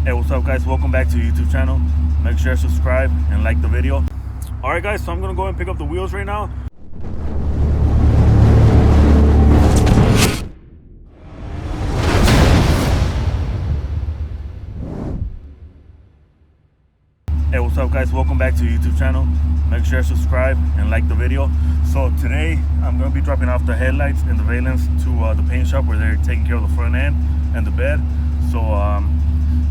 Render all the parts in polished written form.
Hey, what's up guys? Welcome back to the YouTube channel. Make sure to subscribe and like the video. Alright guys, so I'm gonna go and pick up the wheels right now. Hey, what's up guys? Welcome back to the YouTube channel. Make sure to subscribe and like the video. So today I'm gonna be dropping off the headlights and the valence to the paint shop where they're taking care of the front end and the bed. So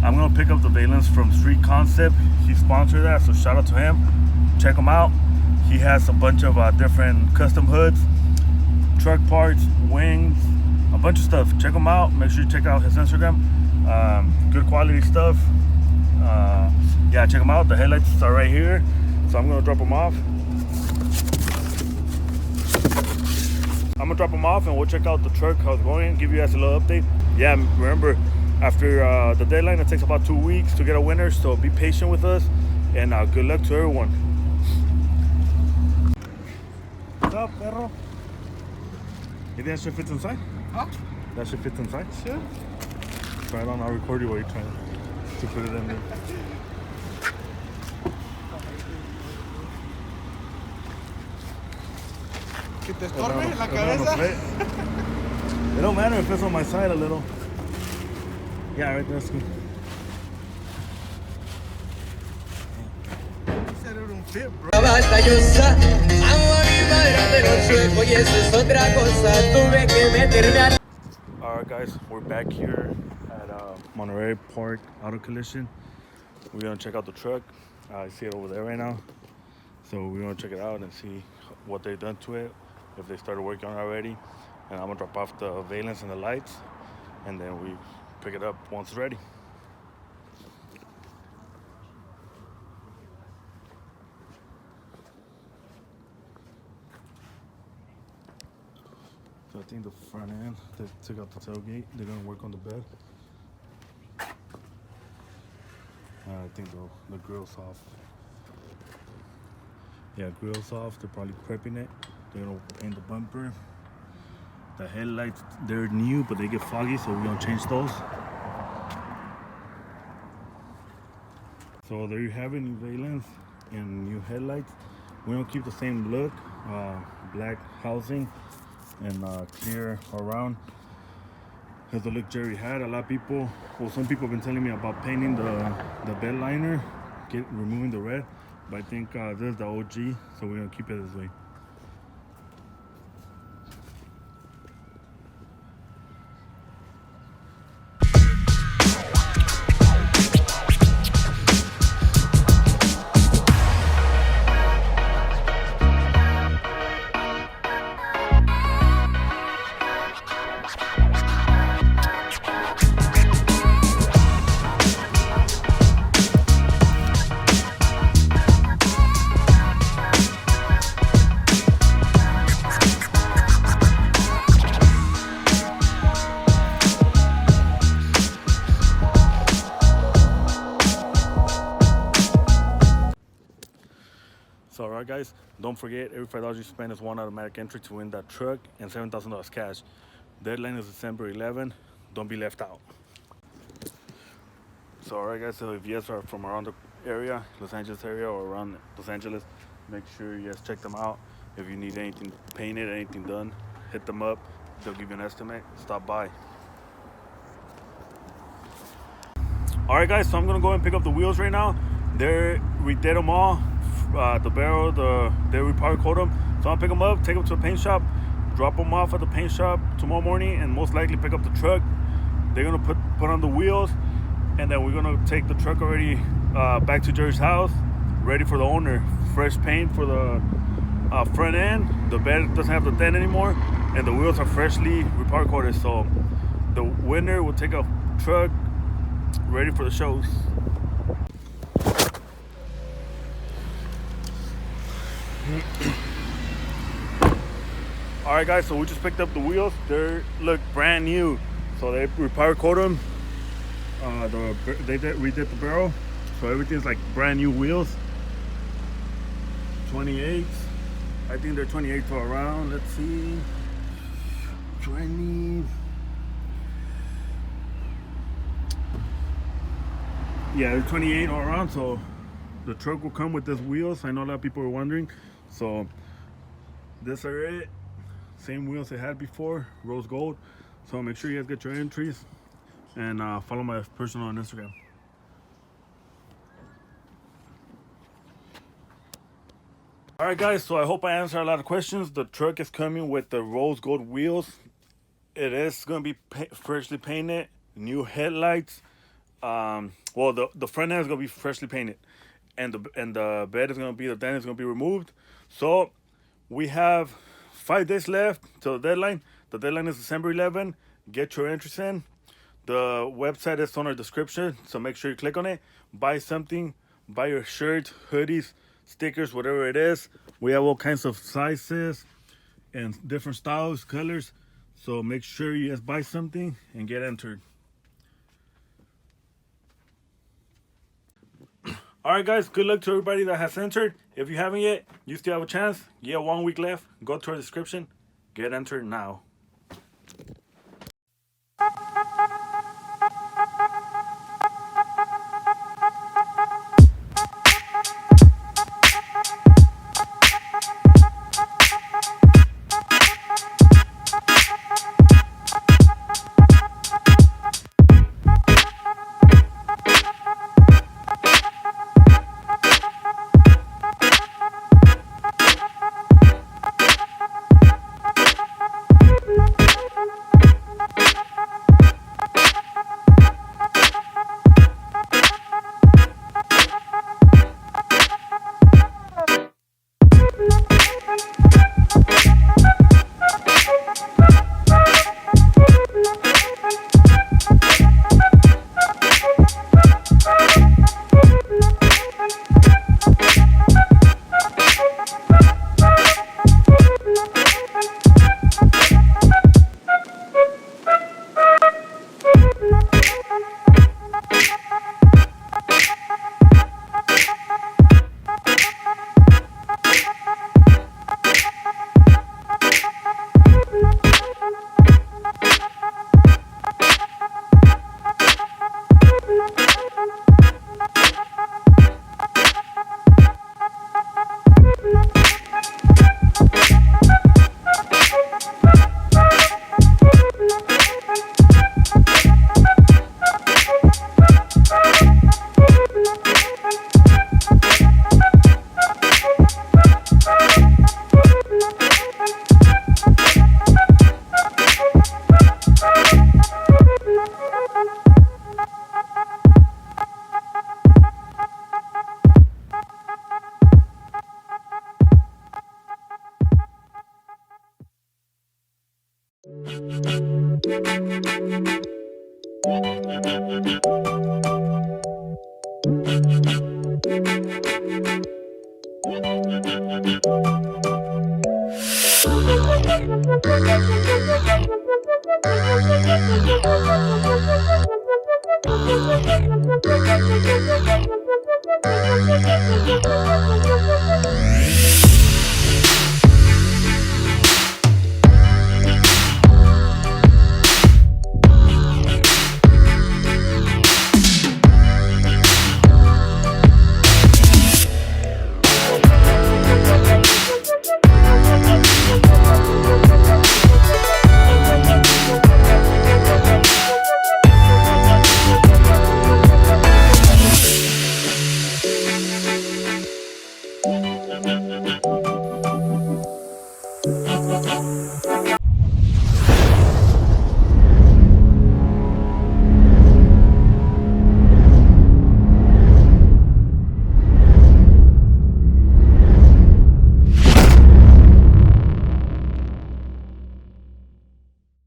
I'm gonna pick up the valence from Street Concept. He sponsored that, so shout out to him. Check him out. He has a bunch of different custom hoods, truck parts, wings, a bunch of stuff. Check him out. Make sure you check out his Instagram. Good quality stuff. Yeah, check them out. The headlights are right here, so I'm gonna drop them off. I'm gonna drop them off and we'll check out the truck, how it's going, give you guys a little update. Yeah, remember, after the deadline, it takes about 2 weeks to get a winner, so be patient with us, and good luck to everyone. What's up, perro? You think that shit fits inside? Huh? That shit fits inside? Sure. Try it on, I'll record you while you're trying to put it in there. Que te estorbe la cabeza. It don't matter if it's on my side a little. Yeah, right there, that's good. Said it don't fit, bro. Alright guys, we're back here at Monterey Park Auto Collision. We're gonna check out the truck. I see it over there right now. So we're gonna check it out and see what they've done to it, if they started working on it already. And I'm gonna drop off the valence and the lights, and then we pick it up once it's ready. So I think the front end, they took out the tailgate. They're gonna work on the bed. I think the grill's off. Yeah, grill's off. They're probably prepping it. They're gonna paint the bumper. The headlights, they're new, but they get foggy, so we're gonna change those. So there you have it, new valence and new headlights. We're gonna keep the same look, black housing and clear around. Has the look Jerry had. A lot of people, well, some people have been telling me about painting the bed liner, removing the red, but I think this is the OG, so we're gonna keep it this way. So alright guys, don't forget, every $5 you spend is one automatic entry to win that truck and $7,000 cash. Deadline is December 11. Don't be left out. So alright guys, so if you guys are from around the area, Los Angeles area or around Los Angeles, make sure you guys check them out. If you need anything painted, anything done, hit them up. They'll give you an estimate. Stop by. Alright guys, so I'm gonna go and pick up the wheels right now. We did them all. The barrel, they repowder coat them. So I'll pick them up, take them to a paint shop, drop them off at the paint shop tomorrow morning, and most likely pick up the truck. They're gonna put on the wheels, and then we're gonna take the truck already back to Jerry's house, ready for the owner. Fresh paint for the front end. The bed doesn't have the dent anymore, and the wheels are freshly repowder coated. So the winner will take a truck ready for the shows. Alright guys, so we just picked up the wheels. They look brand new. So they repowder coat them. They redid the barrel. So everything's like brand new wheels. 28s. I think they're 28 to around, let's see. 20. Yeah, they're 28 all around, so the truck will come with these wheels. I know a lot of people were wondering. So this are it. Same wheels it had before, rose gold. So make sure you guys get your entries and follow my personal on Instagram. All right, guys, so I hope I answered a lot of questions. The truck is coming with the rose gold wheels. It is going to be freshly painted, new headlights. Well, the front end is going to be freshly painted, and the bed is going to be, the dent is going to be removed. So we have 5 days left till the deadline. The deadline is December 11. Get your entries in. The website is on our description, so make sure you click on it. Buy something. Buy your shirts, hoodies, stickers, whatever it is. We have all kinds of sizes and different styles, colors. So make sure you guys buy something and get entered. All right, guys, good luck to everybody that has entered. If you haven't yet, you still have a chance. You have 1 week left. Go to our description. Get entered now.